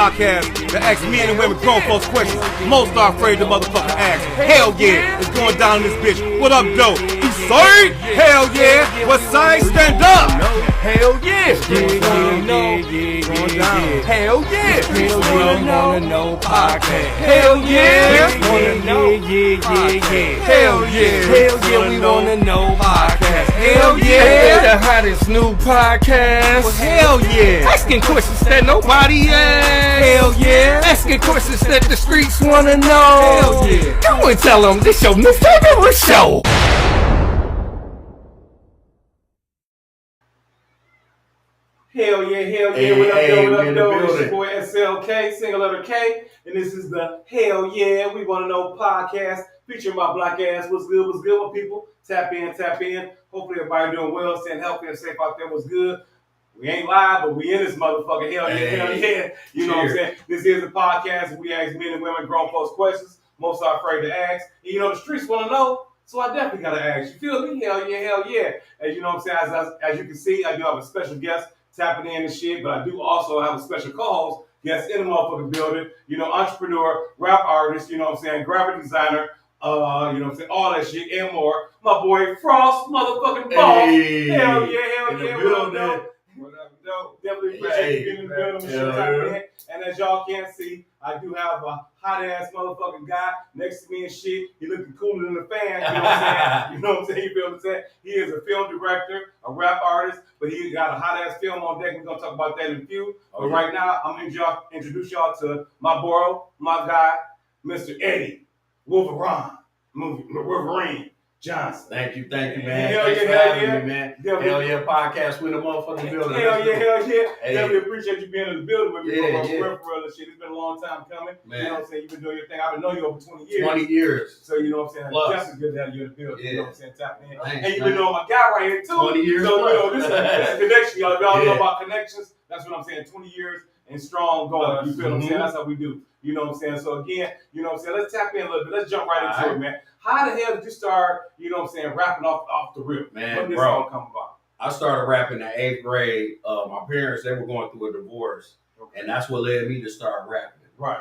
podcast that asks men and women grown folks questions most are afraid to motherfucking ask. Hell yeah, it's going down in this bitch. What up, though? You sorry? Hell yeah. What side? Stand up. Hell yeah. Going down. Hell yeah. Wanna know podcast. Hell yeah. Hell yeah. We wanna know podcast. Hell yeah. The hottest new podcast. Well, hell yeah. Asking questions that nobody asks. Hell yeah. Asking questions that the streets wanna know. Hell yeah. Go and tell them this your new favorite show. Hell yeah, what up, though? It's your boy SLK, single letter K, and this is the Hell Yeah, We Wanna Know podcast featuring my black ass. What's good, my people? Tap in. Hopefully everybody doing well, staying healthy and safe out there. What's good? We ain't live, but we in this motherfucker. Hell yeah. You know what I'm saying? This is a podcast where we ask men and women grown folks questions most are afraid to ask. And you know the streets want to know, so I definitely gotta ask. You feel me? Hell yeah. As you know what I'm saying, as you can see, I do have a special guest tapping in and shit, but I do also have a special co-host guest in the motherfucking building. You know, entrepreneur, rap artist, you know what I'm saying, graphic designer, you know what I'm saying, all that shit and more. My boy Frost, motherfucking boss. Hey, hell yeah. What up, dope? Definitely appreciate you being in the building with shit tapping in. And as y'all can see, I do have a hot ass motherfucking guy next to me and shit. He looking cooler than the fan, you know what I'm saying? You know what I'm saying? You feel what I'm saying? He is a film director, a rap artist, but he got a hot ass film on deck. We're gonna talk about that in a few. But right now, I'm gonna introduce y'all to my bro, my guy, Mr. Eddie Wolverine Johnson. Thank you, man. Hell Thanks yeah, for having hell me, man. yeah. Hell yeah, podcast with a motherfucking building. Hell yeah. Hey. Definitely appreciate you being in the building with me, Yeah. for real and shit. It's been a long time coming. Man. You know what I'm saying? You've been doing your thing. I've been knowing you over 20 years. 20 years. So you know what I'm saying? Plus. It's definitely good to have you in the building. Yeah. You know what I'm saying? Tapping in. Thanks, And you've been knowing my guy right here too. 20 years. So you know, this is a connection, y'all. If y'all know Yeah. about connections, that's what I'm saying. 20 years and strong going. You feel what I'm saying? That's how we do. You know what I'm saying? So again, you know what I'm saying? Let's tap in a little bit. Let's jump right into it, man. How the hell did you start, you know what I'm saying, rapping off the rip? Man, when did this bro. all come about? I started rapping in 8th grade. My parents, they were going through a divorce, and that's what led me to start rapping. Right.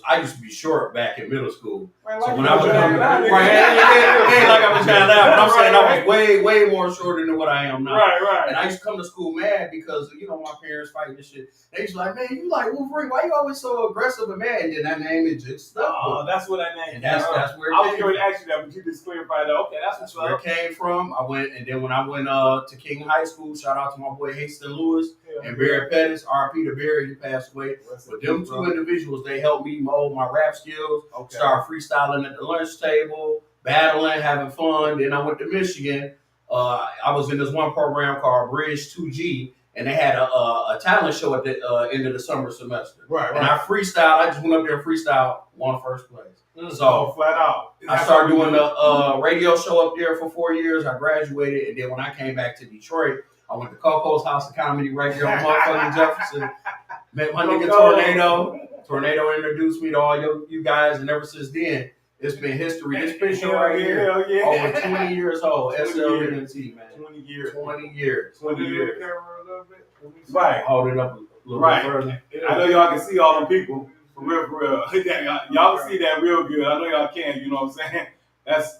I used to be short back in middle school. Right, So like when you I was was coming, trying to ain't like I was trying out, but I'm saying I Right. was way more shorter than what I am now. Right. And I used to come to school mad because, you know, my parents fighting and shit. They used to like, man, you like Wolverine, why you always so aggressive and mad? And then that name is just stuck. Oh, that's what that name And that's where I it was came going to from. ask you that, but you just clarified that. Okay, that's Where it came from. I went, and then when I went to King High School, shout out to my boy Haston Lewis and Barry Pettis, RP to Barry, he passed away. But them two individuals, they helped me mold my rap skills, start freestyling at the lunch table, battling, having fun. Then I went to Michigan. I was in this one program called Bridge 2G, and they had a talent show at the end of the summer semester. Right. And I freestyled. I just went up there and freestyled, won first place. So flat out. I started doing a radio show up there for 4 years. I graduated, and then when I came back to Detroit, I went to Coco's House of Comedy right there on motherfucking Jefferson. Met my nigga Tornado. Tornado introduced me to all you guys, and ever since then, it's been history. This picture right here, over 20 years old. SLNT, man. 20 years. 20 years. 20 years. Right. Hold it up a little bit further. I know y'all can see all them people. For real. Y'all can see that real good. I know y'all can, you know what I'm saying? That's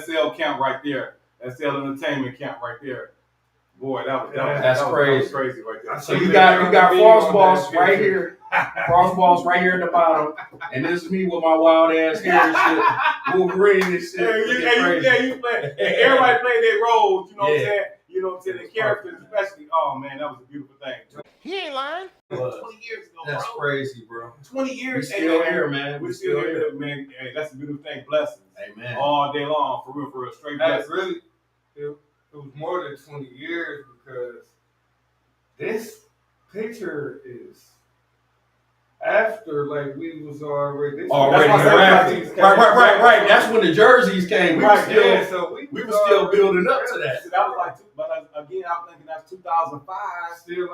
SL camp right there. SL Entertainment camp right there. Boy, that's crazy right there. So you got Frost Boss right here. Frost Boss right here at the bottom. And this is me with my wild ass hair and shit. Wolverine and shit. You play. Everybody play their roles, you know what I'm saying? You know what I'm saying? The characters, especially. Oh man, that was a beautiful thing. He ain't lying. 20 years ago, That's bro. crazy, bro. 20 years. We still here, man. We still here, man. Hey, that's a beautiful thing. Blessings. Amen. All day long, for real. Straight That's blessings. really, it was more than 20 years because this picture is after, like, we was already. Right. That's when the jerseys came. We were still building up to that. So that was like, but again, I'm thinking that's 2005. Still,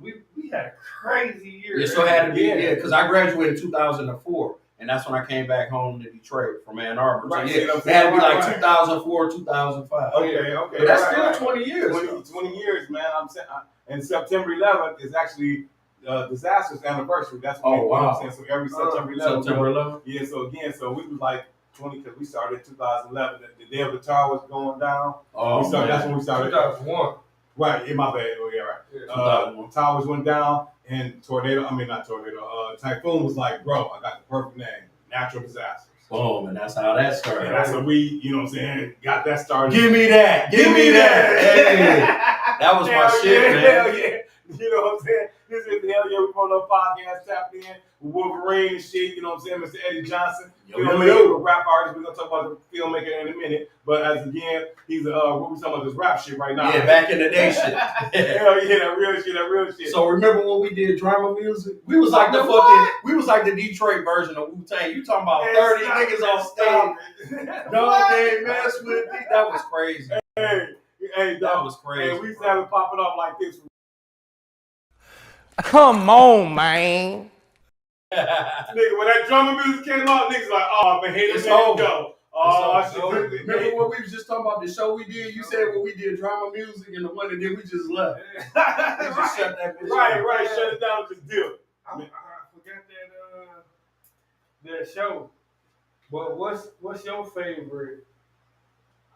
we had a crazy year. It still had to be, because I graduated in 2004. And that's when I came back home to Detroit from Ann Arbor. Right, so yeah, it had to be like 2004, 2005. Okay. But that's still 20 years. 20 years, man. I'm saying, and September 11th is actually Disaster's anniversary. That's what Oh, you know what wow. I'm saying. So every September 11th. September 11th. Yeah. So again, so we was like 20 because we started in 2011. The day of the tower was going down. Oh, That's when we started. 2001. Right. In my bad. Oh yeah. Right. Yeah. Towers went down and typhoon was like, bro, I got the perfect name. Natural disasters. Boom, and that's how that started. And that's how we, you know what I'm saying, got that started. Give me that. Give me that. Hey, that was my shit, man. Hell yeah. You know what I'm saying? This is Hell Yeah. We on the podcast tapped in with Wolverine and shit. You know what I'm saying? Mr. Eddie Johnson. Filmmaker, rap artist. We're going to talk about the filmmaker in a minute. But as again, he's what we talking about this rap shit right now. Yeah, back in the day shit. Hell yeah, that real shit. So remember when we did drama music? We was like the Detroit version of Wu-Tang. You talking about 30 niggas on stage. No, they mess with me. That was crazy. Hey, that was crazy. And we used to have it popping off like this. Come on, man. Nigga, when that drama music came out, niggas like, oh man, here It's the over. go. Oh, shit. Remember when we was just talking about the show we did? You said when we did drama music and the one that did, we just left. We just shut that bitch down. Right. Shut it down and just deal. I forgot that show. But what's your favorite?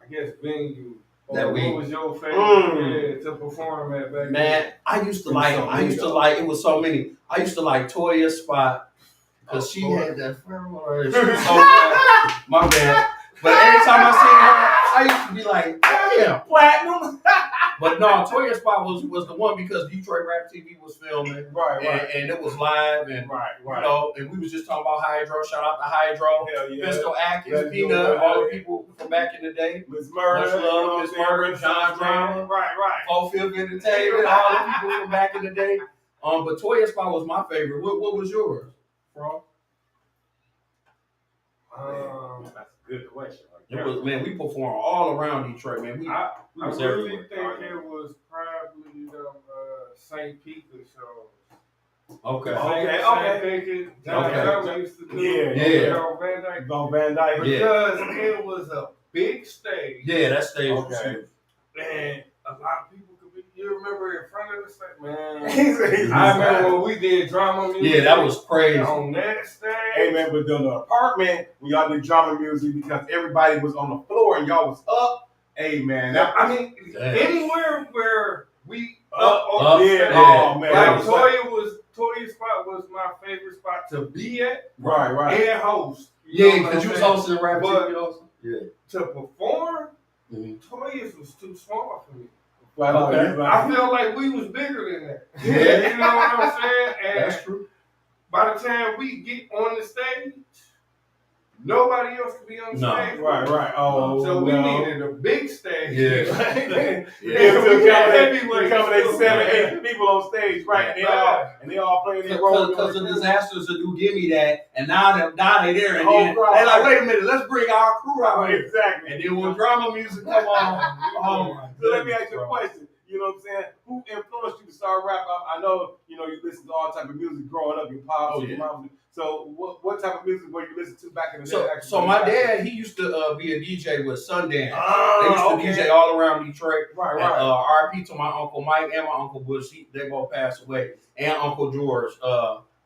I guess venue. What was your favorite to perform at back then? Man, I used to like. It was so many. I used to like Toya Spot because she had that. She was so my bad. But every time I seen her, I used to be like, damn, platinum. But no, Toya Spot was the one because Detroit Rap TV was filming, right. And it was live, and you know, and we was just talking about Hydro. Shout out to Hydro, Pistol Atkins, Peanut, all the people from back in the day. Miss Murder, John Drama, right. 4/5 Entertainment, all the people from back in the day. But Toya Spot was my favorite. What was yours, bro? That's a good question. It was, man, we performed all around Detroit, man. I really think it was probably the St. Peter shows. Okay. John used to do on Van Dyke. Because it was a big stage. Yeah, that stage was huge. And a lot of people could be. You remember in front of the stage, man. I remember when we did drama music. Yeah, that was crazy. On that stage. Hey man, but in the apartment, we y'all did drama music because everybody was on the floor and y'all was up. Hey man, anywhere where we up. Oh man. Like Toya spot was my favorite spot to be at. Right. And host. Yeah, because you was hosting rap TV also. Yeah. To perform, Toya's was too small for me. I feel like we was bigger than that. Yeah. You know what I'm saying? And that's true. By the time we get on the stage, nobody else could be on the stage. Right. Oh, so we needed a big stage. Yeah. Accommodate 7-8 people on stage, right? And they all playing their role. Because the disasters will do give me that, and now they there, and then they're like, wait a minute, let's bring our crew out here. Exactly. And then when drama music come on, so let me ask you a question. You know what I'm saying? Who influenced you to start rap? I know, you listen to all type of music growing up, your pops, your mom. So what type of music were you listening to back in the day? So my dad, he used to be a DJ with Sundance. They used to DJ all around Detroit. Right. RP to my Uncle Mike and my Uncle Bush. They both passed away. And Uncle George.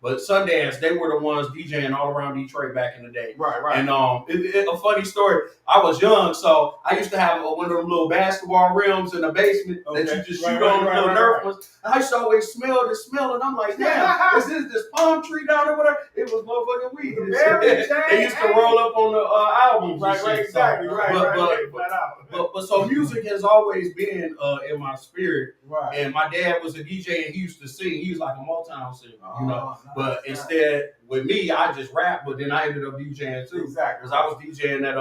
But Sundance, they were the ones DJing all around Detroit back in the day. Right. And a funny story. I was young, so I used to have one of them little basketball rims in the basement that you just shoot on the little Nerf ones. And I used to always smell the smell, and I'm like, damn, is this palm tree down there? Whatever. It was motherfucking weed. They used to roll up on the albums. Right. Exactly. But so music has always been in my spirit. Right. And my dad was a DJ, and he used to sing. He was like a Motown singer, But instead, with me, I just rap, but then I ended up DJing too. Exactly. Because I was DJing at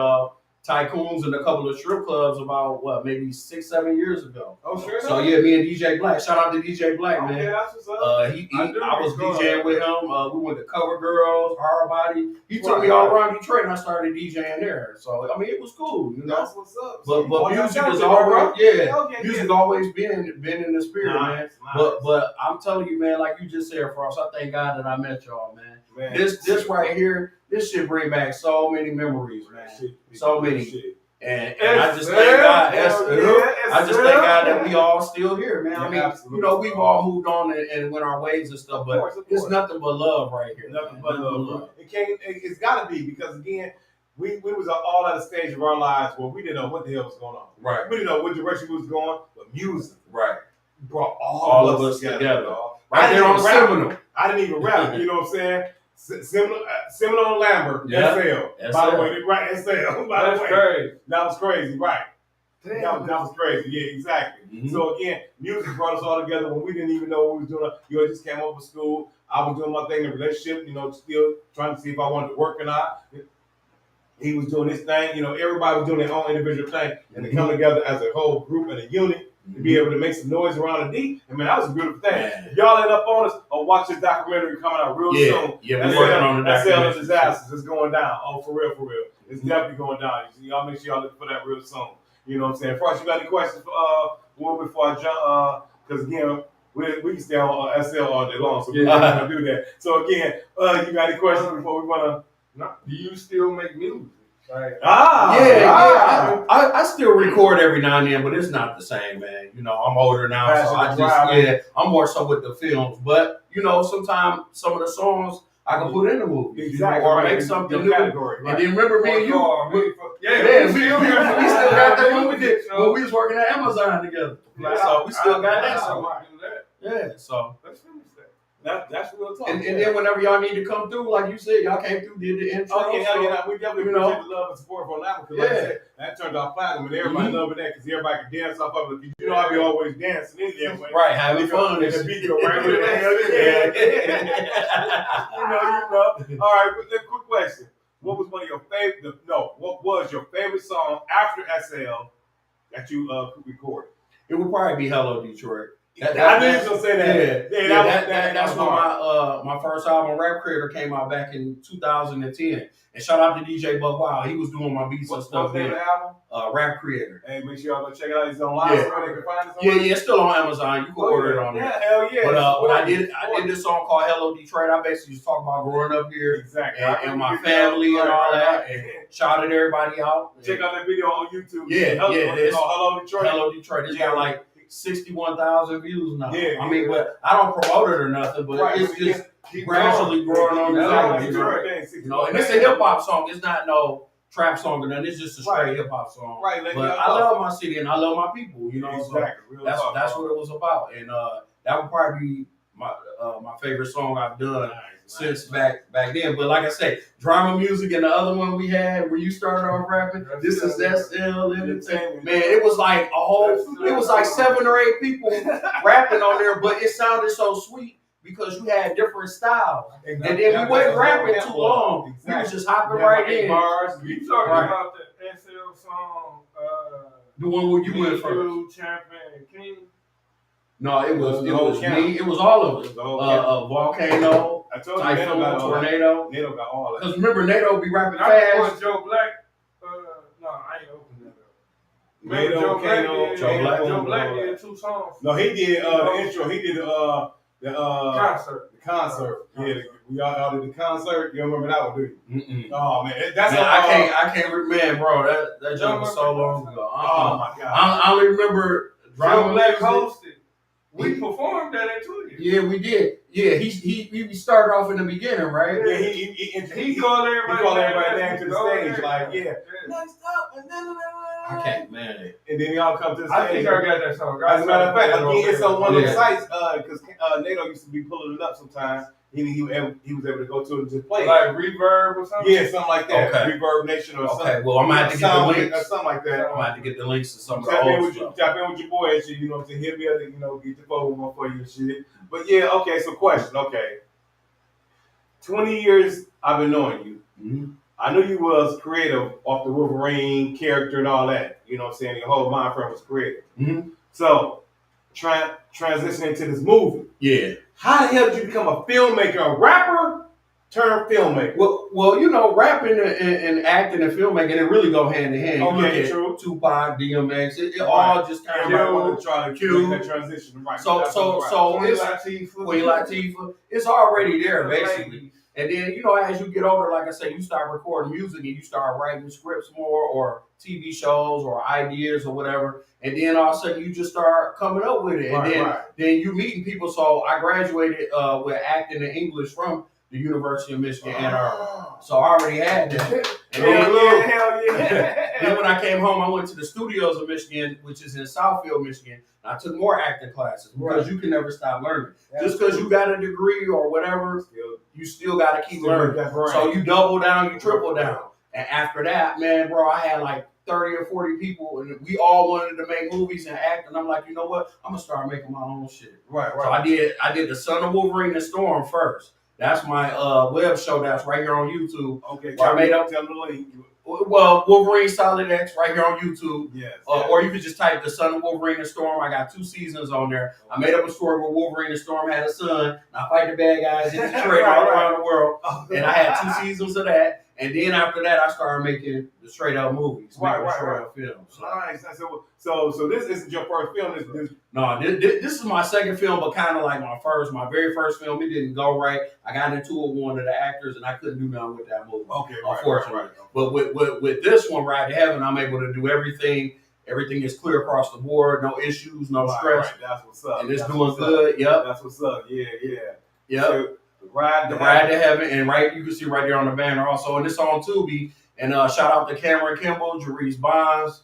Tycoons and a couple of strip clubs about, maybe 6-7 years ago. Oh, sure. So, yeah, me and DJ Black. Shout out to DJ Black, man. Yeah, that's what's up. I was DJing with him. We went to Cover Girls, Hard Body. He took me all around Detroit, and I started DJing there. So, I mean, it was cool, That's what's up. But music has always, music always been in the spirit, man. But I'm telling you, man, like you just said, Frost, I thank God that I met y'all, man. This right here, this shit bring back so many memories, man. So many. And I just thank God. I just thank God that we all still here, man. Yeah, I mean, absolutely. you know, we've all moved on and went our ways and stuff, but it's nothing but love right here. Nothing but love. It's got to be because again, we was all at a stage of our lives where we didn't know what the hell was going on. Right. We didn't know what direction we was going, but music brought all of us together. Right there on Seminole. I didn't even rap. You know what I'm saying? Seminole and Lambert, SL. By the way, right? SL. By the way, crazy. That was crazy, right? That was crazy. Yeah, exactly. Mm-hmm. So again, music brought us all together when we didn't even know what we was doing. You know, I just came over school. I was doing my thing in a relationship. You know, still trying to see if I wanted to work or not. He was doing his thing. You know, everybody was doing their own individual thing, and to come together as a whole group and a unit to be able to make some noise around the D. I mean, that was a beautiful thing. If y'all ain't up on us, or watch this documentary coming out real soon. Yeah, we're working on the documentary. SL Disasters. It's going down. Oh, for real, for real. It's definitely going down. Y'all make sure y'all look for that real soon. You know what I'm saying? First, you got any questions for Will before I jump? Because again, we can stay on SL all day long, so we're not gonna do that. So again, you got any questions before we wanna? No. Do you still make music? Right. I still record every now and then, but it's not the same, man. You know, I'm older now, so I'm more so with the films. But you know, sometimes some of the songs I can put in the movie, exactly, or make something new. Category, and then remember me and you, we still got that when we did when we was working at Amazon together. So we still got that song. Yeah, so let's finish that. That's real talk. And then whenever y'all need to come through, like you said, y'all came through, did the intro. Oh yeah, we definitely appreciate the love and support from that one. Because like I said, that turned off platinum, and everybody loving that because everybody can dance off of it. You know, I be always dancing anyway. Right, having fun. And the beat go right with it. You know. All right, but then quick question: what was one of your favorite? No, what was your favorite song after SL that you recorded? It would probably be "Hello Detroit." I knew you was gonna say that. That's when my first album, Rap Creator, came out back in 2010. And shout out to DJ Buck Wild. He was doing my beats and stuff. What's the name of the album? Rap Creator. Hey, make sure y'all go check it out. It's online. So they can find it. It's still on Amazon. You can order it on there. Yeah, hell yeah. But when I did this song called Hello Detroit, I basically just talked about growing up here, exactly, and my family and all that, and shouted everybody out. Check out that video on YouTube. It's called Hello Detroit. Hello Detroit. It's got like 61,000 views now. I mean, but I don't promote it or nothing, but it's just gradually growing on the side. You know, and it's a hip hop song. It's not no trap song or nothing. It's just a straight hip hop song. Right. But I love my city and I love my people. You know, exactly. So that's what it was about. And that would probably be my favorite song I've done since back then. But like I say, drama music and the other one we had where you started off rapping, this is SL Entertainment. Man, it was like it was like 7 or 8 people rapping on there, but it sounded so sweet because you had different styles. And then we wasn't rapping too long. We was just hopping right in. You talking about the SL song, the one where you went first. Champion King? No, it was me. It was all of it. Volcano, I told you, Typhoon, Tornado. Nato got all that. Because remember, Nato be rapping fast. fast. Joe Black. No, I ain't opening that up. Joe Black did 2 songs. No, he did the intro. He did the concert. The concert. Yeah, we all did the concert. You remember that one, do you? Oh man, I can't remember, bro. That joke was so long ago. Oh my god. I only remember Joe Black hosted. We performed that at 2 years. Yeah, we did. Yeah, he started off in the beginning, right? Yeah, he called everybody down to the stage, like next up, and then I can't, man. And then y'all come to the stage. I think I got that song. As a matter of fact, it's on one of the sites because Nato used to be pulling it up sometimes. He was able to go to it and just play it. Like Reverb or something? Yeah, something like that. Okay. Reverb Nation or something. Okay, well, I'm going to have to get the links. Or something like that. I'm going to have to get the links to some of the old stuff. Tap in with your boy and shit, you know what I'm saying? He'll be able to, get the phone one for you and shit. But yeah, okay, so question, okay. 20 years I've been knowing you. Mm-hmm. I knew you was creative off the Wolverine character and all that. You know what I'm saying? Your whole mind frame was creative. Mm-hmm. So, transitioning to this movie. Yeah. How the hell did you become a filmmaker, a rapper turned filmmaker? Well, rapping and acting and filmmaking, it really go hand in hand. Okay, true. Tupac, DMX, it all just kind of trying to make that transition. Right. So Queen Latifah, it's already there basically. And then, you know, as you get older, like I say, you start recording music and you start writing scripts more or TV shows or ideas or whatever. And then all of a sudden you just start coming up with it. And then you meeting people. So I graduated with acting and English from the University of Michigan, Ann Arbor. So I already had that. And Hell yeah. Then when I came home, I went to the studios of Michigan, which is in Southfield, Michigan. And I took more acting classes because you can never stop learning. Just because you got a degree or whatever, you still got to keep learning. So you double down, you triple down. And after that, man, bro, I had like 30 or 40 people, and we all wanted to make movies and act. And I'm like, you know what? I'm gonna start making my own shit. Right. So I did the Son of Wolverine and Storm first. That's my web show that's right here on YouTube. Okay, I made up. Tell the link. Well, Wolverine Solid X right here on YouTube. Yes. Or you could just type the Son of Wolverine and Storm. I got 2 seasons on there. I made up a story where Wolverine and Storm had a son. And I fight the bad guys in Detroit all around the world. And I had 2 seasons of that. And then after that, I started making the straight up movies, straight up films. Nice. So this isn't your first film. No, this is my second film, but kind of like my very first film. It didn't go right. I got into it with one of the actors, and I couldn't do nothing with that movie. Okay, unfortunately. Right. But with this one, Ride to Heaven, I'm able to do everything. Everything is clear across the board. No issues, no stress. Right. That's what's up. And it's doing good. Yep. That's what's up. Yeah. Yep. So, the Ride to Heaven, and you can see right there on the banner also. And it's on Tubi. And shout out to Cameron Kimball, Jerice Bonds,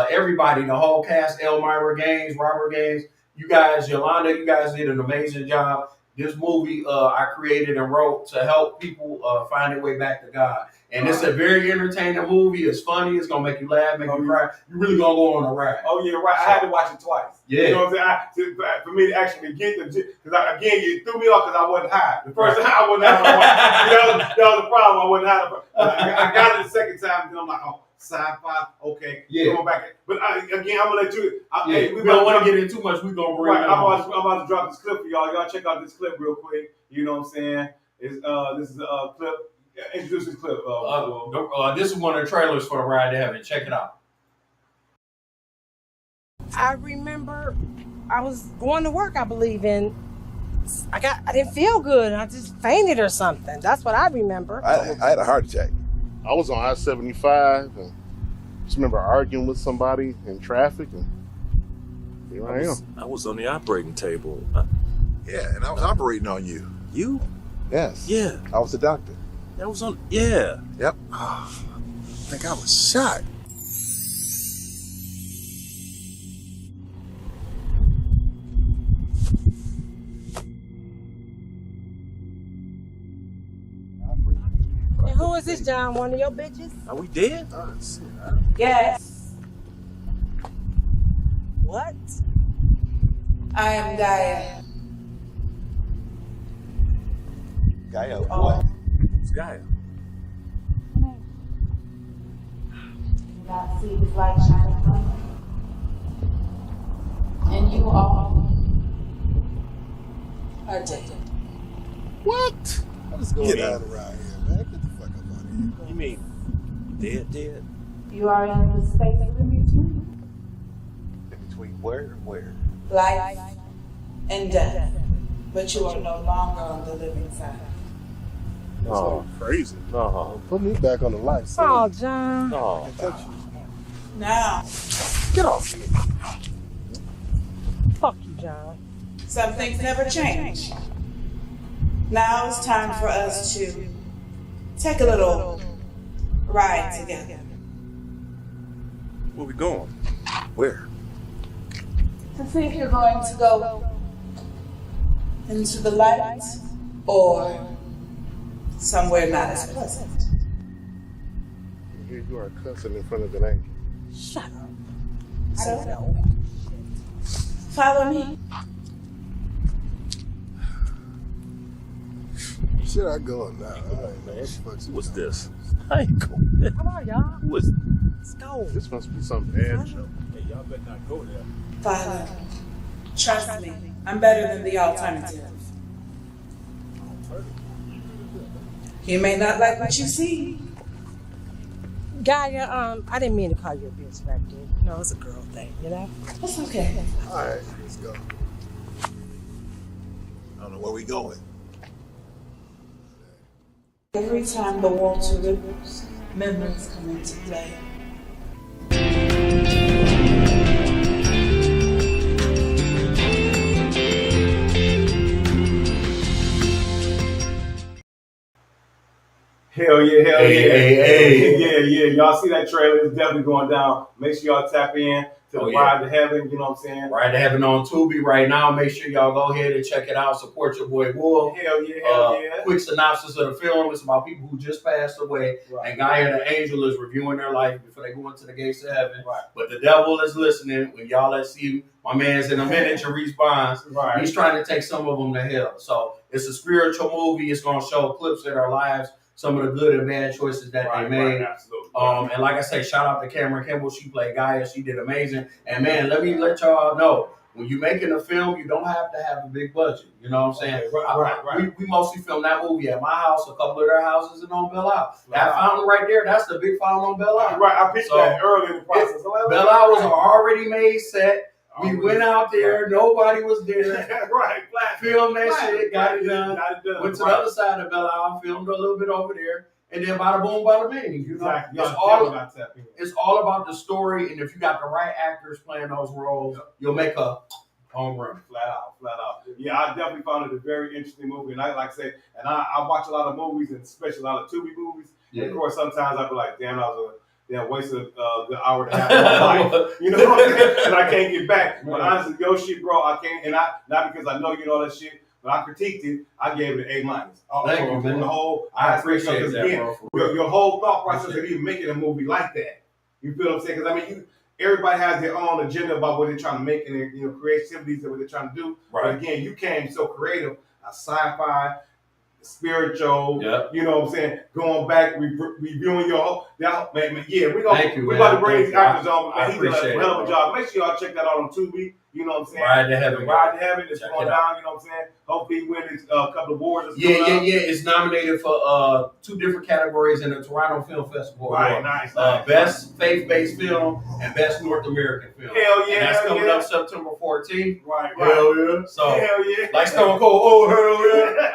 everybody, the whole cast, Elmira Gaines, Robert Gaines, you guys, Yolanda, you guys did an amazing job. This movie I created and wrote to help people find their way back to God. And it's a very entertaining movie. It's funny. It's going to make you laugh, make you cry. You're really going to go on a ride. Oh, yeah, right. I had to watch it twice. Yeah. You know what I'm saying? For me to actually get the, because again, you threw me off because I wasn't high. The first time I wasn't high. That was the problem. I wasn't high. I got it the second time, and I'm like, oh, sci-fi, okay. Yeah. Going back. But again, I'm going to let you. Hey, we don't want to get in too much. We're going to bring it I'm about to drop this clip for y'all. Y'all check out this clip real quick. You know what I'm saying? This is a clip. Introduce this clip. This is one of the trailers for the Ride to Heaven. Check it out. I remember I was going to work, I believe, and I didn't feel good, and I just fainted or something. That's what I remember. I had a heart attack. I was on I-75 and just remember arguing with somebody in traffic, and here I am. I was on the operating table. Yeah, and I was operating on you. You? Yes. Yeah. I was the doctor. I was on. Yeah. Yep. I think I was shot. And who is this, John? One of your bitches? Are we dead? Yes, What? I am Gaia. Gaia, what? It's Gaia. You not see this light shining from you? And you all are dead. What? Let's go Get out around here, man. Get the fuck up out of here. You mean dead? You are in the space in between In between where and where? life and death, but you are no longer on the living side. Oh, crazy. No, put me back on the life side. Oh, John. No, I touch you. Now, Get off me. Fuck you, John. some things never change. Now it's time for us to take a little ride together. Where we going? Where? To see if you're going to go into the light or somewhere not as pleasant. Here you are cussing in front of an angel. Shut up. So, follow me. Shit, I going now. All right, man. What's this? I ain't going. Come on, y'all. Who is? Let's go. This must be some bad show. Hey, y'all better not go there. Father, trust me, I'm better than the alternative. You may not like what you see. Gaia, I didn't mean to call you a bitch back there. You know, it's a girl thing, you know? That's okay. All right, let's go. I don't know where we going. Every time the water ripples, memories come into play. Hell yeah, hell Hey, yeah. hey. Yeah. Y'all see that trailer? It's definitely going down. Make sure y'all tap in to the Ride to Heaven, you know what I'm saying? Ride to Heaven on Tubi right now. Make sure y'all go ahead and check it out. Support your boy Wolf. Hell yeah. Quick synopsis of the film. It's about people who just passed away. Right. And Gaia the angel is reviewing their life before they go into the gates of heaven. Right. But the devil is listening. When y'all let's see my man's in a miniature response. Right. He's trying to take some of them to hell. So it's a spiritual movie. It's going to show clips of their lives, some of the good and bad choices that they made. Right, absolutely. And like I say, shout out to Cameron Kimball. She played Gaia. She did amazing. And man, let me let y'all know, when you're making a film, you don't have to have a big budget. You know what I'm saying? Okay, right. We mostly filmed that movie at my house, a couple of their houses, and on Belle Isle. That fountain right there, that's the big fountain on Belle Isle. Right, I picked that early in the process. Belle Isle was an already made set. We went out there, nobody was there. Right, filmed that shit, got it done. Went to the right. other side of Belle Isle, filmed a little bit over there. And then bada boom, bada bing. You know, Exactly. it's all about the story, and if you got the right actors playing those roles, you'll make a home run. Flat out. Yeah, I definitely found it a very interesting movie, and I watch a lot of movies, and especially a lot of Tubi movies. Yeah. And of course, sometimes I be like, damn, that was a waste of the hour and a half of my life. You know what I'm saying? And I can't get back. But honestly, your shit, bro, I can't, and not because I know you know that shit. But I critiqued it. I gave it an A-. Thank you, man. I appreciate that, bro. Your whole thought process of even making a movie like that. You feel what I'm saying? Because everybody has their own agenda about what they're trying to make and their creativities and what they're trying to do. Right. But again, you came so creative, a sci-fi, spiritual. Yep. You know what I'm saying? Going back, reviewing your whole. Man, yeah, we about to bring these actors on. I He did a appreciate hell of a job. Make sure y'all check that out on Tubi. You know what I'm saying? Ride to Heaven. Ride to Heaven is Check going it down. You know what I'm saying? Hopefully, he wins a couple of awards. Yeah. It's nominated for 2 different categories in the Toronto Film Festival. Right, nice. Best faith-based film and best North American film. Hell yeah, and that's coming yeah. up September 14th. Right. Hell yeah. So, hell yeah. like Stone Cold, oh hell yeah.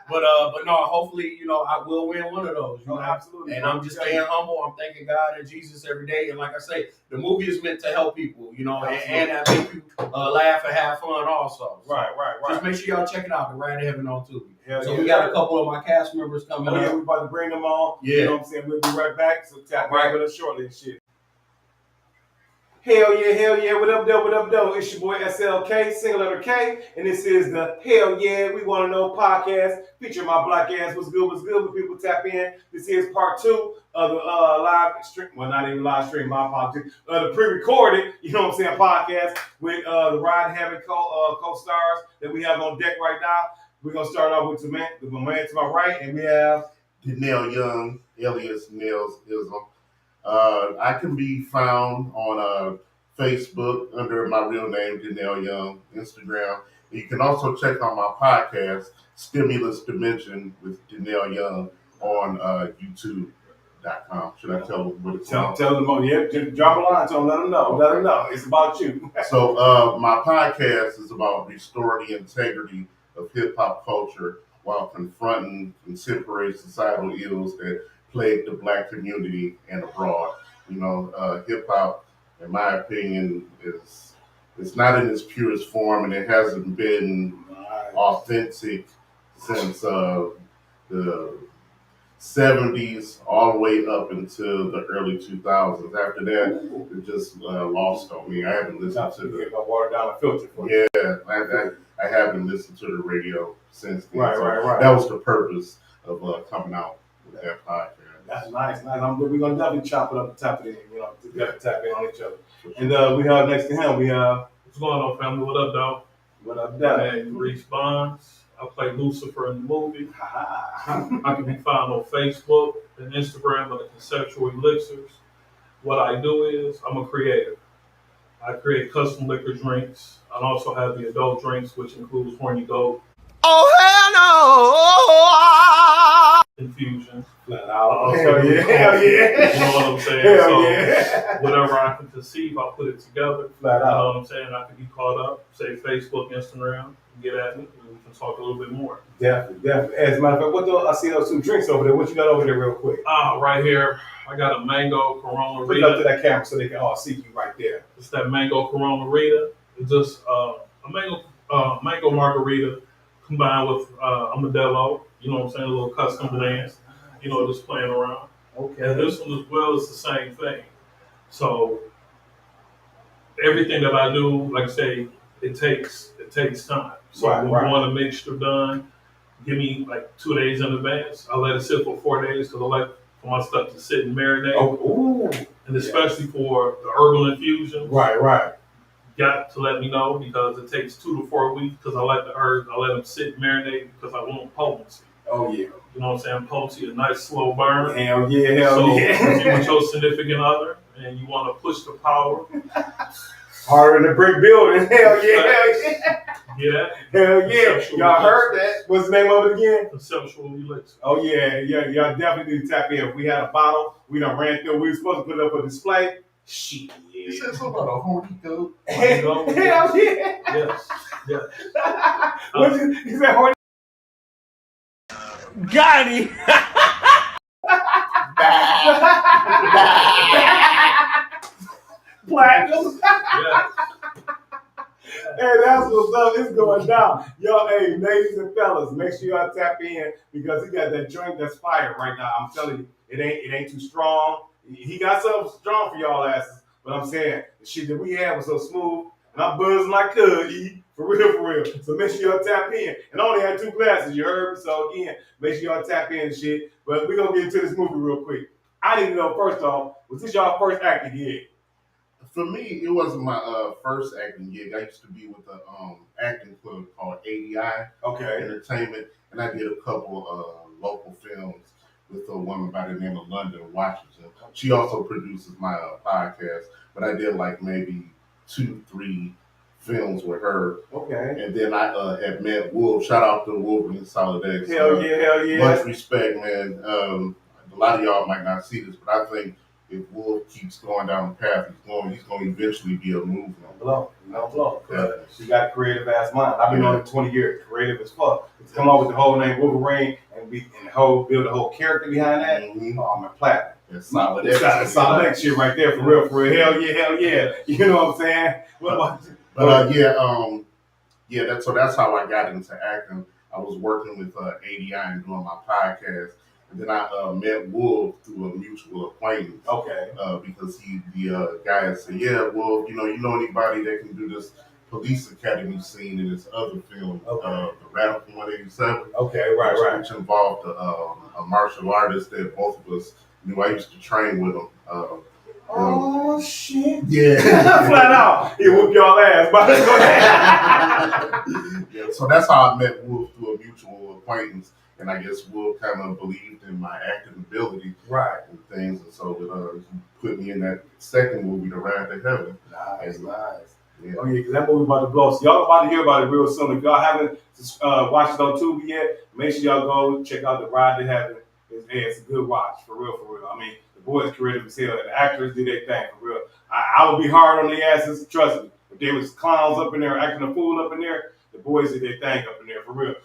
But no, hopefully, I will win one of those. You know? Absolutely. And I'm just staying humble. I'm thanking God and Jesus every day. And like I say, the movie is meant to help people, and make you laugh and have fun also. So right. Just make sure y'all check it out, the Ride to Heaven on Tubi. So yeah. we got a couple of my cast members coming up. Yeah, we're about to bring them on. Yeah. You know what I'm saying? We'll be right back. So tap right with us shortly and shit. Hell yeah. What up, though? It's your boy SLK, single letter K, and this is the Hell Yeah, We Want to Know podcast featuring my black ass. What's good? When people tap in. This is part 2 of the live stream. Well, not even live stream, my apologies. The pre-recorded, you know what I'm saying, podcast with the Ride to Heaven co-stars that we have on deck right now. We're going to start off with the man to my right, and we have Janelle Young, alias Nels Ism. I can be found on Facebook under my real name, Janelle Young, Instagram. You can also check out my podcast, Stimulus Dimension with Janelle Young, on YouTube.com. Should I tell them what it's called? Tell them, yeah, just drop a line to them, let them know. Let them know. It's about you. So my podcast is about restoring the integrity of hip-hop culture while confronting contemporary societal ills that plague the black community and abroad. Hip-hop, in my opinion, it's not in its purest form, and it hasn't been authentic since the 70s all the way up until the early 2000s. After that, it just lost on me. I haven't listened to the water down the filter for you. Yeah, I haven't listened to the radio since then. Right. That was the purpose of coming out with that podcast. That's nice. We're gonna definitely chop it up and tap it in, to tap in on each other. And we have next to him, what's going on, family? What up, dog? What up, dog? Hey, Reese Bonds. I play Lucifer in the movie. I can be found on Facebook and Instagram under Conceptual Elixirs. What I do is I'm a creator. I create custom liquor drinks. I also have the adult drinks, which includes horny goat. Oh, hell no! Infusions. Flat out. Hell yeah, hell yeah. You know what I'm saying? Hell So yeah. whatever I can conceive, I put it together. Flat You know out. what I'm saying? I can be caught up, say Facebook, Instagram, get at me, and we can talk a little bit more. Definitely. As a matter of fact, I see those two drinks over there. What you got over there real quick? Right here, I got a mango Corona Put it up to Rita. that camera so they can all see you right there. It's that mango Corona Rita. It's just a mango margarita combined with a Modelo. You know what I'm saying? A little custom blend. You know, just playing around. Okay. And this one as well is the same thing. So everything that I do, like I say, it takes time. So Right, when right. we want a mixture done, give me like 2 days in advance. I let it sit for 4 days because I like for my stuff to sit and marinate. Oh, ooh. And especially for the herbal infusions, Right. got to let me know because it takes 2 to 4 weeks because I like the herbs. I let them sit and marinate because I want potency. Oh yeah. You know what I'm saying? Potency, a nice slow burn. Hell yeah, So yeah. if you're with your significant other and you want to push the power, Harder than a brick building. Hell yeah. yeah. Hell yeah. Conceptual Y'all elixir. heard that? What's the name of it again? Conceptual elixir. Oh yeah. Y'all definitely need to tap in. If we had a bottle, we done ran through. We were supposed to put it up for display. Shit. You said something about a horny goat. Hell yeah. Yes. What you said? Horny? Got him. Platinum. Yes. Hey, that's what's up. It's going down. Yo, hey, ladies and fellas, make sure y'all tap in because he got that drink that's fire right now. I'm telling you, it ain't too strong. He got something strong for y'all asses, but I'm saying the shit that we had was so smooth, and I'm buzzing like could eat. For real. So make sure y'all tap in. And I only had 2 glasses, you heard me? So again, make sure y'all tap in and shit. But we're gonna get into this movie real quick. I need to know, first off, was this y'all first acting gig? For me, it wasn't my first acting gig. I used to be with an acting club called ADI Okay. Entertainment, and I did a couple local films with a woman by the name of London Washington. She also produces my podcast, but I did like maybe 2-3 films with her. Okay. And then I had met Wolf. Shout out to Wolverine Solid X. Hell yeah. Much respect, man. A lot of y'all might not see this, but I think if Wolf keeps going down the path he's going to eventually be a movement. Blow. Yeah. She got a creative ass mind. I've been on it 20 years. Creative as fuck. To come up with the whole name Wolverine and build a whole character behind that. Mm-hmm. Oh, I'm a platinum. It's solid. It's got a solid X shit right there for real. Hell yeah. You know what I'm saying? That's how I got into acting. I was working with ADI and doing my podcast. And then I met Wolf through a mutual acquaintance. Okay. Because the guy said, yeah, Wolf, you know anybody that can do this police academy scene in this other film, The Radical 187. Okay, right. Which involved a martial artist that both of us knew. I used to train with him. Oh shit! Yeah, flat out. He whooped y'all ass, but go ahead. Yeah, so that's how I met Wolf through a mutual acquaintance, and I guess Wolf kind of believed in my acting ability, right, and things, and so he put me in that second movie, The Ride to Heaven. Nice. Yeah. Oh yeah, because that movie about to blow. So y'all about to hear about it real soon. If y'all haven't watched it on Tubi yet, make sure y'all go check out The Ride to Heaven. It's a good watch, for real. I mean, the boys creative as hell, and the actors do their thing, for real. I would be hard on their asses, trust me. If there was clowns up in there acting a fool up in there, the boys did their thing up in there, for real.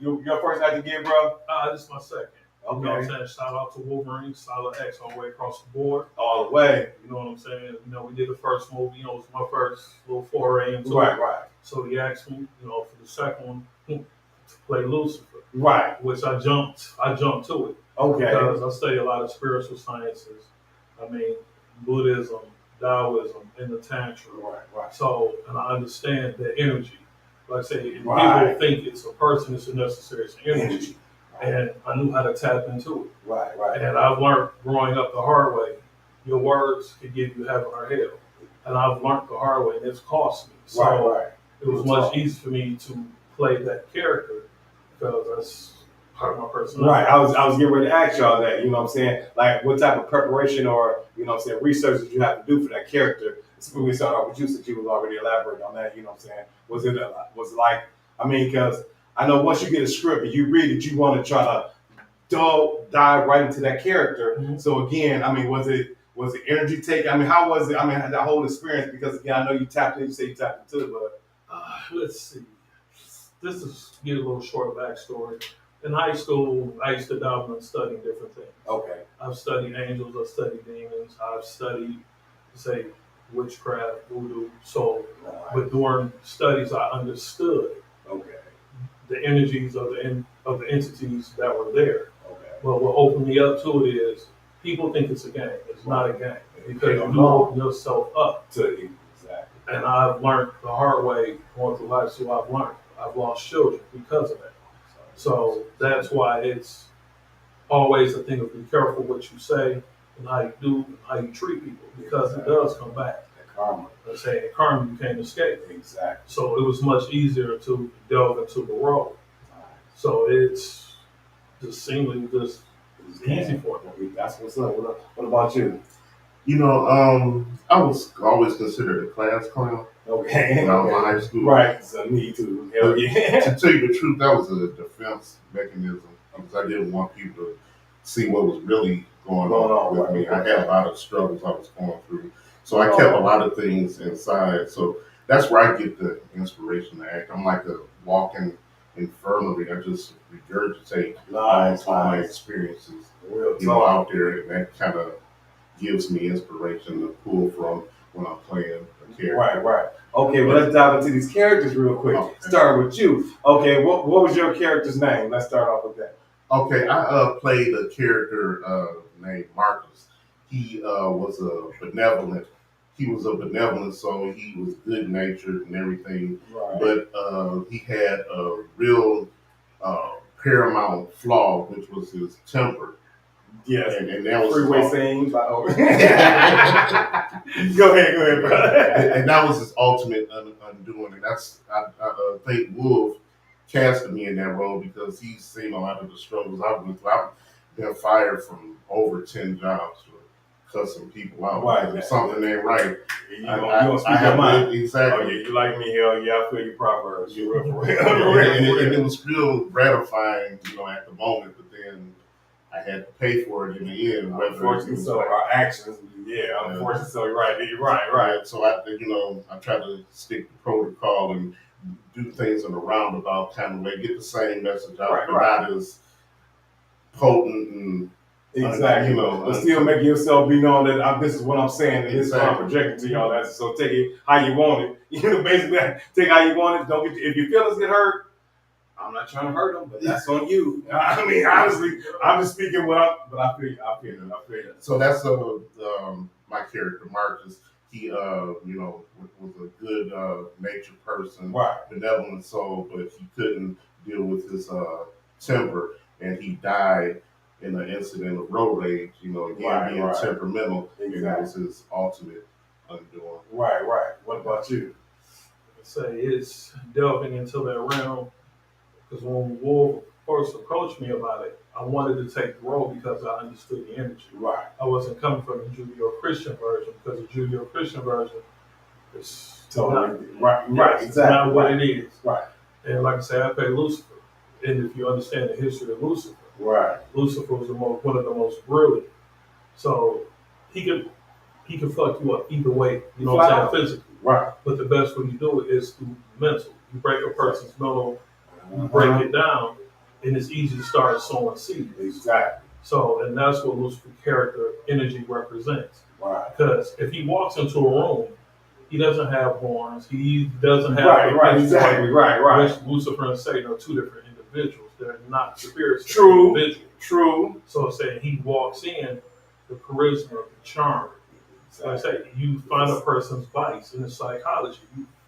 Your first acting gig, bro? This is my second. Okay. You know what I'm saying? Shout out to Wolverine, Solid X all the way across the board. All the way. You know what I'm saying? We did the first movie, it was my first little foray into it. Right. So he asked me, for the second one, to play Lucifer. Right. Which I jumped to it. Okay. Because I study a lot of spiritual sciences. I mean, Buddhism, Taoism, and the Tantra. Right. So, and I understand the energy. Like I say, if Right. people think it's a person, it's a necessary, it's energy. And I knew how to tap into it. Right. And I've learned growing up the hard way, your words could give you heaven or hell. And I've learned the hard way, and it's cost me. So Right. it was much easier for me to play that character because that's part of my personality. Right. I was getting ready to ask y'all that, you know what I'm saying? Like, what type of preparation or, research did you have to do for that character? When we started off with you, since you was already elaborating on that, you know what I'm saying? Was it like, because I know once you get a script and you read it, you want to try to dive right into that character. Mhm. So again, I mean, was it energy take? I mean, how was it? I mean, that whole experience, because again, I know you tapped in, you say you tapped into it, but Let's see. This is give a little short backstory. In high school, I used to dabble in studying different things. okay. I've studied angels, I've studied demons, I've studied, say, witchcraft, voodoo, soul. But during studies, I understood the energies of the entities that were there. But what opened me up to it is people think it's a game. It's not a game because you open yourself up To you. Exactly. And I've learned the hard way going through life. So I've learned. I've lost children because of that. So that's why it's always a thing of be careful what you say and how you do and how you treat people, because it does come back. Karma. Let's say in karma you can't escape. Exactly. So it was much easier to delve into the role. So it's just seemingly just easy for me. That's what's up. What about you? You know, I was always considered a class clown Okay. when I was in high school. Right. So me too. Hell yeah. To tell you the truth, that was a defense mechanism because I didn't want people to see what was really going on with me. I had a lot of struggles I was going through. So I kept a lot of things inside. So that's where I get the inspiration to act. I'm like a walking infirmary. I just regurgitate all my experiences, out there, and that kind of gives me inspiration to pull from when I'm playing a character. Right. Okay, well, let's dive into these characters real quick. Okay. Start with you. Okay, what was your character's name? Let's start off with that. Okay, I played a character named Marcus. He was a benevolent soul. He was good natured and everything, but he had a real paramount flaw, which was his temper. Yes, and that was freeway scenes. Go ahead, brother. And that was his ultimate undoing. And that's I think Wolf casted me in that role because he's seen a lot of the struggles I went through. I've been fired from over 10 jobs for cussing people out. Right. If something ain't right. You don't speak your mind. Exactly. Oh, yeah, you like me, hell yeah, I feel your proverbs. You're real for real. And it was real gratifying, at the moment, but then I had to pay for it in the end. Unfortunately, so our actions, unfortunately, so you're right. So I try to stick to protocol and do things in a roundabout kind of way, get the same message out, but not as potent and but still make yourself be known that this is what I'm saying, and this is what I'm projecting to y'all. So take it how you want it. Basically, take how you want it. Don't get if your feelings get hurt. I'm not trying to hurt them, but that's on you. I mean, honestly, I'm just speaking but I feel you. So that's my character, Marcus. He, was a good natured person, benevolent soul, but he couldn't deal with his temper, and he died in an incident of road rage. Being temperamental, and that was his ultimate undoing. Right. What about you? Say it's delving into that realm. Because when Wolf first approached me about it, I wanted to take the role because I understood the energy. Right. I wasn't coming from the Judeo-Christian version because the Judeo-Christian version is totally not what it is. Right. And like I said, I play Lucifer. And if you understand the history of Lucifer, Lucifer was one of the most brilliant. So he could fuck you up either way, what I'm saying, physically. Right. But the best way you do it is through mental. You break a person's mental. You break it down, and it's easy to start sowing seeds. Exactly. So, and that's what Lucifer's character energy represents. Right. Because if he walks into a room, he doesn't have horns. He doesn't have right. Which Lucifer and Satan are two different individuals. They're not spirits. True. Individuals. True. So, saying he walks in, the charisma, the charm. Like I say, you find a person's vice in the psychology.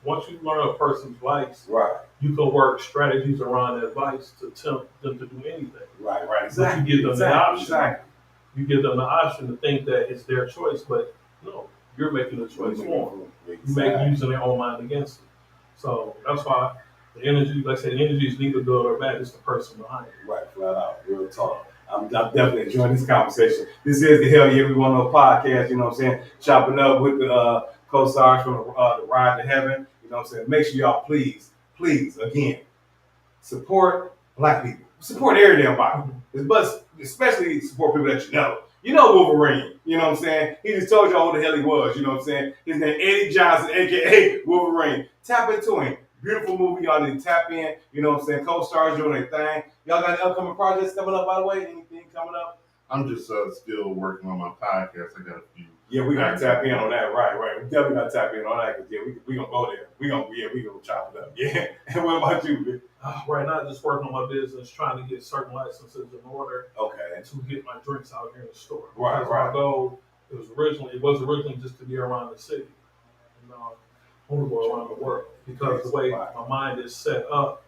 Once you learn a person's vice, you can work strategies around that vice to tempt them to do anything. Right. Exactly. But you give them the option. You give them the option to think that it's their choice, but no, you're making the choice for them. You make using their own mind against it. So that's why the energy, like I said, the energy is neither good or bad. It's the person behind it. Right. Flat out. Real talk. I'm definitely enjoying this conversation. This is the Hell Yeah We Want to Know podcast. You know what I'm saying? Chopping up with the co-stars from the Ride to Heaven. You know what I'm saying? Make sure y'all please, again, support Black people. support every damn body. But especially support people that you know. You know Wolverine, you know what I'm saying? He just told y'all who the hell he was, you know what I'm saying? His name Eddie Johnson, aka Wolverine. Tap into him. Beautiful movie, y'all need to tap in, you know what I'm saying? Co-stars doing their thing. Y'all got any upcoming projects coming up, by the way? Anything coming up? I'm just still working on my podcast. I got a few. Yeah, we gotta tap in on that, right. We definitely gotta tap in on that, because yeah, we gonna go there. We gonna chop it up. Yeah. And what about you, man? Right now, just working on my business, trying to get certain licenses in order. Okay. And to get my drinks out here in the store. Right. My goal was originally just to be around the city. And I want to go around the world. Because the way my mind is set up,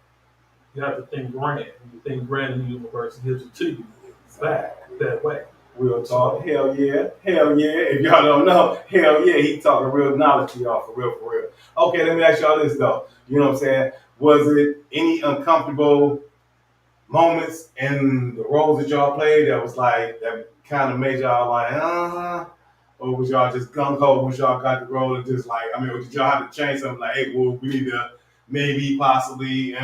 you have to think grand. And you think grand in the universe gives it to you back that way. Real talk. Hell yeah. If y'all don't know, hell yeah, he talking real knowledge to y'all for real. Okay, let me ask y'all this though. You know what I'm saying? Was it any uncomfortable moments in the roles that y'all played that was like, that kind of made y'all like, or was y'all just gung ho once y'all got the role and just like, I mean, did y'all have to change something like, hey, well, we need to maybe, possibly?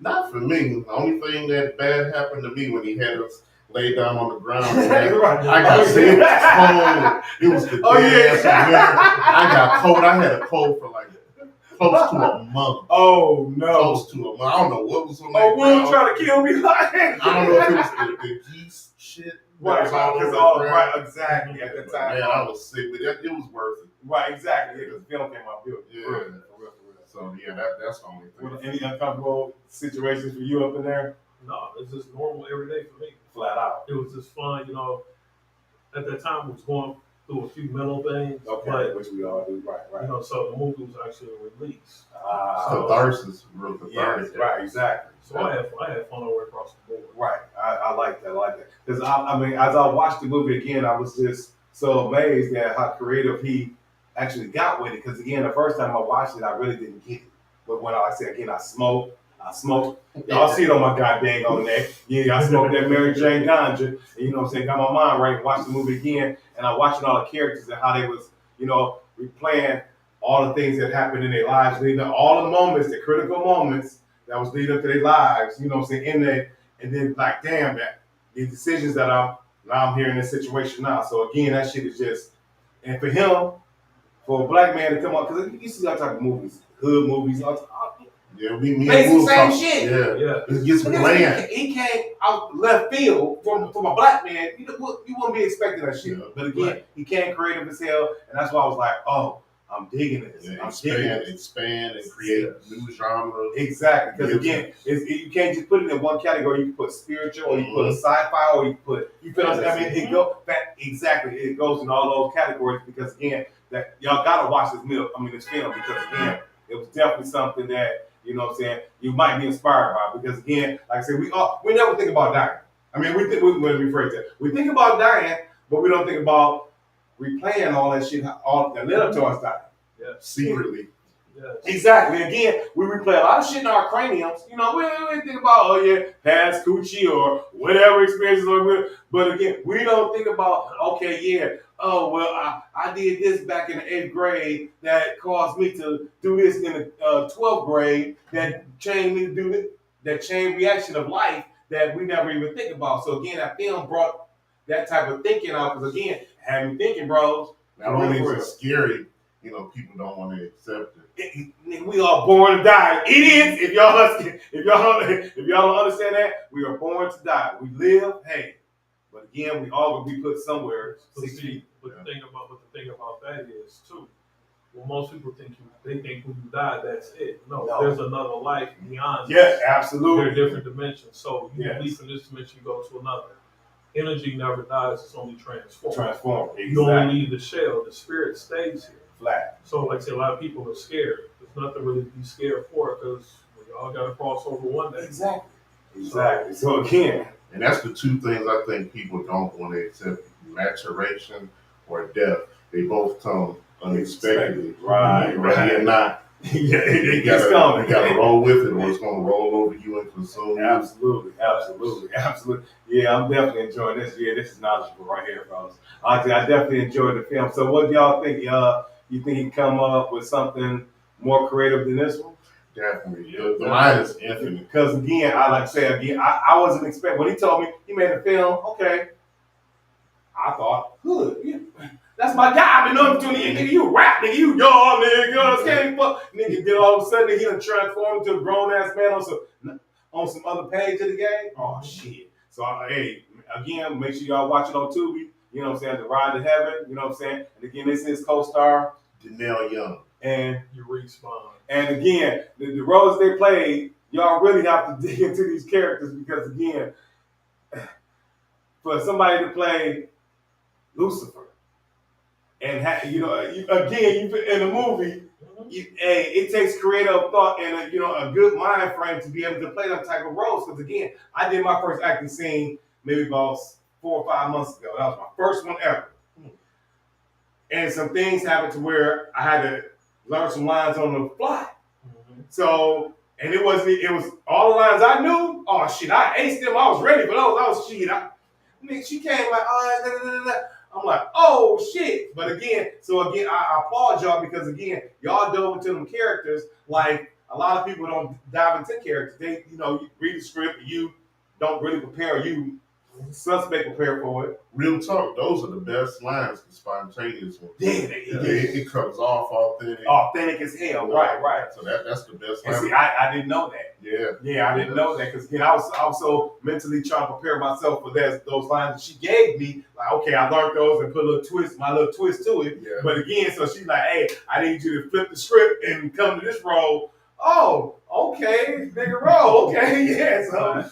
Not for me. The only thing that bad happened to me when he had us lay down on the ground. Right. I got sick, cold. It was the gas and winter. I got cold. I had a cold for like close to a month. Oh no. Close to a month. I don't know what was on that. Oh, Will trying to kill me like I don't know if it was the geese shit. Right, exactly. At the time. Man, I was sick, but it was worth it. Right, exactly. Because film came out good. Yeah. For real. So yeah, that's the only thing. Any uncomfortable situations for you up in there? No, it's just normal every day for me. Flat out. It was just fun, you know. At that time, I was going through a few mental things. Okay, but, which we all do. Right. You know, so the movie was actually a release. Catharsis, real cathartic. Yes, right, exactly. So I had fun all the way across the board. Right, I like that. Because I mean, as I watched the movie again, I was just so amazed at how creative he actually got with it. Because again, the first time I watched it, I really didn't get it. But when I said again, I smoked. Y'all see it on my goddamn on neck. Yeah, I smoked that Mary Jane ganja. And, you know what I'm saying? Got my mind right. Watched the movie again, and I watching all the characters and how they was, you know, replaying all the things that happened in their lives, leading up all the moments, the critical moments that was leading up to their lives. You know what I'm saying? In there, and then like, damn, that these decisions that I'm here in this situation now. So again, that shit is just, and for him, for a black man to come up, because you see all type of movies, hood movies, all yeah, me and Will same talk, shit. Yeah. It gets bland. He came out left field from a black man. You wouldn't be expecting that shit. But again, he came creative as hell, and that's why I was like, oh, I'm digging this. Yeah, expand and create new genres. Exactly, because again, you can't just put it in one category. You can put spiritual, or you put a sci-fi, or you put I mean, it goes in all those categories because again, that y'all gotta watch this film because again, it was definitely something that, you know what I'm saying, you might be inspired by, because again, like I said, we never think about dying. I mean, let me rephrase that. We think about dying, but we don't think about replaying all that shit, all that led up to us dying. Yeah. Secretly. Yes. Exactly. Again, we replay a lot of shit in our craniums. You know, we don't think about, past coochie or whatever experiences. But again, we don't think about, I did this back in the 8th grade that caused me to do this in the 12th grade that changed me to do this, that chain reaction of life that we never even think about. So again, that film brought that type of thinking out because again, had me thinking, bros. Not only is it scary, you know, people don't want to accept it. We are born to die, idiots. If y'all don't understand that, we are born to die. We live, but again, we all will be put somewhere. But the thing about that is too. Well, most people think they think when you die, that's it. No, there's another life beyond. Yes, absolutely. There are different dimensions. So you leave from this dimension, you go to another. Energy never dies; it's only transformed. Exactly. You only leave the shell. The spirit stays here. Flat. So, like I say, a lot of people are scared. There's nothing really to be scared for because we all got to cross over one day. Exactly. So again, and that's the two things I think people don't want to accept: maturation or death. They both come unexpectedly. Right. Ready or not. You gotta roll with it, or it's gonna roll over you and consume you. Absolutely. Yeah, I'm definitely enjoying this. Yeah, this is knowledgeable right here, fellas. I definitely enjoyed the film. So, what do y'all think? You think he come up with something more creative than this one? Definitely. The mind is infinite. Because again, I wasn't expecting, when he told me he made a film, okay, I thought, good. Yeah. That's my guy. I've been knowing him 20 years. Nigga, you rap, nigga. You y'all, nigga. Can't fuck. Nigga, then all of a sudden, he done transformed into a grown-ass man on some other page of the game. Oh, shit. So, hey, again, make sure y'all watch it on Tubi. You know what I'm saying? The Ride to Heaven. You know what I'm saying? And again, this is co-star Janelle Young. And you respond. And again, the roles they played, y'all really have to dig into these characters because, again, for somebody to play Lucifer, and again, in the movie, it takes creative thought and a good mind frame to be able to play them type of roles. Because again, I did my first acting scene maybe about 4 or 5 months ago. That was my first one ever, and some things happened to where I had to learn some lines on the fly. So, and it was all the lines I knew. Oh shit, I aced them. I was ready for those. I was shit. She came like, I'm like, oh shit. But again, I applaud y'all because again, y'all dove into them characters like a lot of people don't dive into characters. They, you read the script, you don't really prepare. You suspect prepare for it. Real talk, those are the best lines, the spontaneous ones. Yeah, it comes off authentic. Authentic as hell. Right. So that's the best line. And see, I didn't know that. Yeah, I didn't know that because again, I was so mentally trying to prepare myself for those lines that she gave me. Like, okay, I learned those and put my little twist to it. Yeah. But again, so she's like, hey, I need you to flip the script and come to this role. Oh, okay, nigga roll. Okay, yeah. So.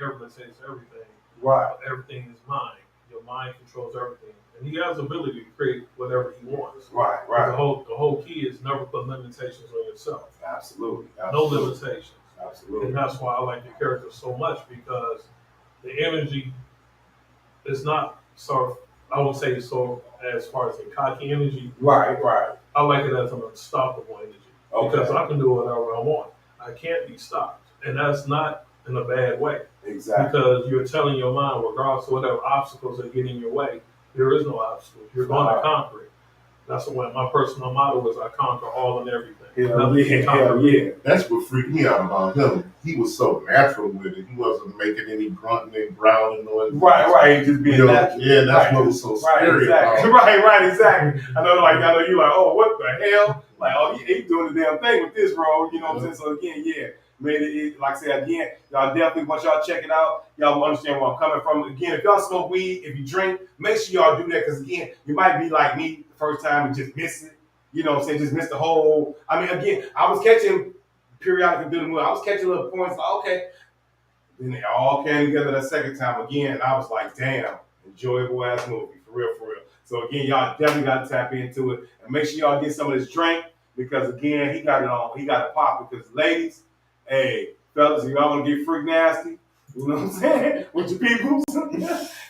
Everyone says everything. Right. Everything is mind. Your mind controls everything. And he has the ability to create whatever he wants. Right. The whole key is never put limitations on yourself. Absolutely. No limitations. Absolutely. And that's why I like the character so much because the energy is not I won't say so as far as the cocky energy. Right. I like it as an unstoppable energy. Okay. Because I can do whatever I want. I can't be stopped. And that's not in a bad way. Exactly. Because you're telling your mind, regardless of whatever obstacles are getting in your way, there is no obstacles. You're going to conquer it. That's what my personal motto is: I conquer all and everything. Hell yeah. That's what freaked me out about him. He was so natural with it. He wasn't making any grunting and growling noises. Right. He just being natural. Yeah, that's what was so scary. Exactly. Right, exactly. I know you like, oh, what the hell? Like, oh, he doing the damn thing with this role. You know what I'm saying? So again, yeah. Made it, like I said again, y'all definitely once y'all check it out, y'all will understand where I'm coming from. Again, if y'all smoke weed, if you drink, make sure y'all do that because again, you might be like me the first time and just miss it. You know what I'm saying? Just miss the whole. I mean, again, I was catching periodically through the movie. I was catching little points. Like, okay, then they all came together that second time again, and I was like, damn, enjoyable ass movie for real. So again, y'all definitely got to tap into it and make sure y'all get some of this drink because again, he got it on. He got it pop because ladies. Hey, fellas, if y'all want to get freak nasty, you know what I'm saying? With your peoples,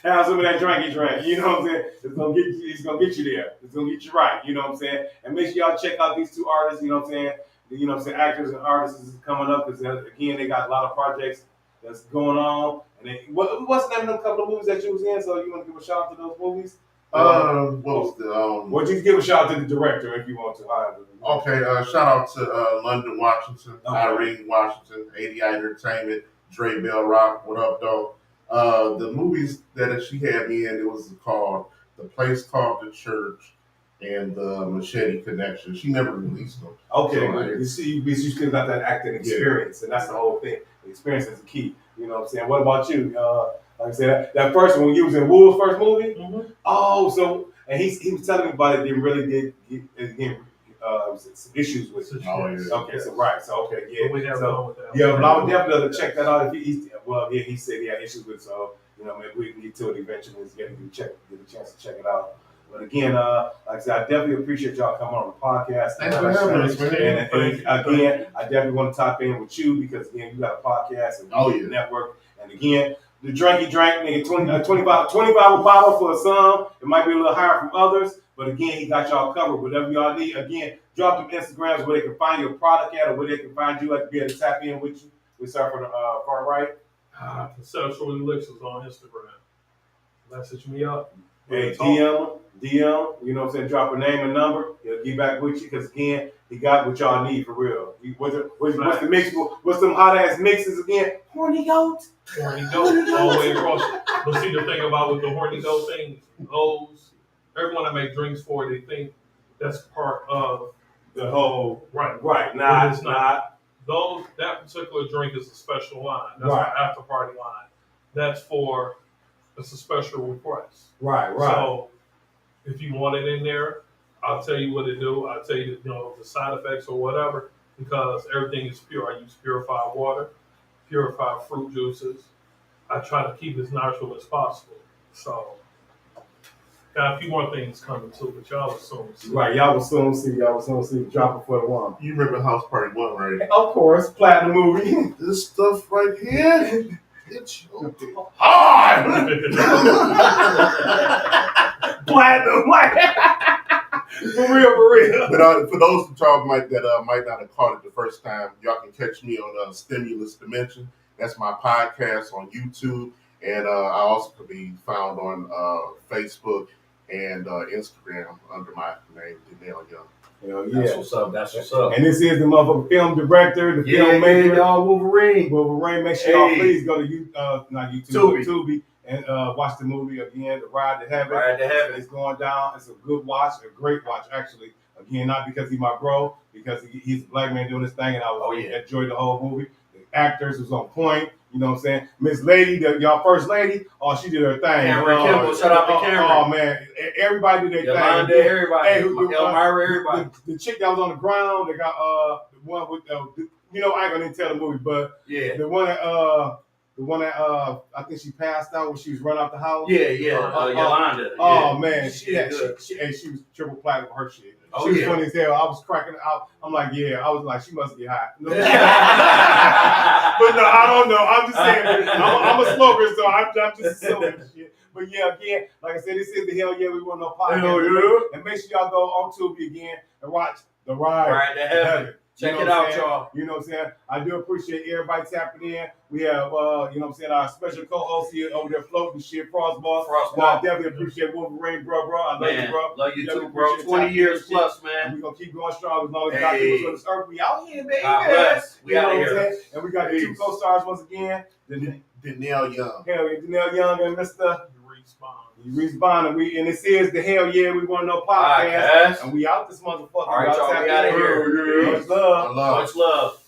have some of that drink you drink. You know what I'm saying? It's gonna get you there. It's gonna get you right. You know what I'm saying? And make sure y'all check out these two artists. You know what I'm saying? You know what I'm saying? Actors and artists is coming up because again, they got a lot of projects that's going on. And what's the name of them couple of movies that you was in? So you want to give a shout out to those movies? Would you give a shout out to the director if you want to? Okay, shout out to London Washington, Irene Washington, 80 Entertainment, Dre Bell Rock, what up, though? The movies that she had me in, it was called The Place Called the Church and The Machete Connection. She never released them. Okay, so, you see, you still got that acting experience, and that's the whole thing. The experience is the key. You know what I'm saying? What about you? Like I said, that first one, when you was in Wool's first movie? Mm-hmm. Oh, so, and he was telling me about it, they really did get some issues with it. Oh, yeah. Okay, so right, so okay, yeah. But but I would definitely check that out if he said he had issues with it, so maybe we can get to it eventually and get a chance to check it out. But again, like I said, I definitely appreciate y'all coming on the podcast. Thanks for having us, man. And again, I definitely want to top in with you because again, you got a podcast and network. And again, the drinky drink, nigga, 25 a bottle for some. It might be a little higher from others, but again, he got y'all covered. Whatever y'all need, again, drop them Instagrams where they can find your product at or where they can find you at to be able to tap in with you. We start from the far right. Conceptual Elixirs on Instagram. Message me up. Hey, DM, you know what I'm saying? Drop a name and number. He'll get back with you because again, He got what y'all need for real. What's the mix? What's them hot ass mixes again? Horny goat. Horny goat all the way across. But see, the thing about with the horny goat thing, everyone I make drinks for, they think that's part of the whole right. Nah, it's not. That particular drink is a special line. That's our after party line. That's for it's a special request. Right. So if you want it in there, I'll tell you what to do. I'll tell you, the side effects or whatever, because everything is pure. I use purified water, purified fruit juices. I try to keep it as natural as possible. So, got a few more things coming too, but y'all will soon see. Right, y'all will soon see. Drop it for the one. You remember House Party 1, right? Of course, platinum movie. This stuff right here, it's your hard. Platinum, for real. But for those of y'all might not have caught it the first time, y'all can catch me on Stimulus Dimension. That's my podcast on YouTube, and I also could be found on Facebook and Instagram under my name, Danielle Young. Hell yeah. That's what's up. And this is the motherfucking film director, the filmmaker, y'all, Wolverine. Make sure y'all please go to Tubi, and watch the movie again, The Ride to Heaven. It's going down. It's a good watch, a great watch, actually. Again, not because he's my bro, because he's a black man doing this thing, and I enjoyed the whole movie. The actors was on point. You know what I'm saying? Miss Lady, y'all first lady, she did her thing. Cameron Kimball, shout out to Cameron. Oh, man. Everybody did their Yolanda, thing. everybody. Elmira, everybody. The chick that was on the ground, they got the one with, I ain't gonna tell the movie, but the one that, I think she passed out when she was running out the house. Yolanda. Oh, man. She was triple platinum for her shit. She was funny as hell. I was cracking out. I'm like, I was like, she must be hot. But no, I don't know. I'm just saying, I'm a smoker, so I'm just assuming shit. But again, like I said, this is the Hell Yeah We Want to Know podcast. And make sure y'all go on Tubi again and watch The Ride to Heaven. Check it out, y'all. You know what I'm saying? I do appreciate everybody tapping in. We have, our special co-host here over there floating shit, Frostball. I definitely appreciate Wolverine, bro. I love you, bro. Love you too, bro. 20 years plus, man. And we're going to keep going strong as long as God keeps us on this earth. We out here, baby. God bless. We out here. And we got the two co-stars once again. Danielle Young. Hell yeah, Danielle Young and Mr. Reese Bond. And this is the Hell Yeah We Want to Know podcast. And we out this motherfucker. All right, y'all. We out of here. Much love. Much love.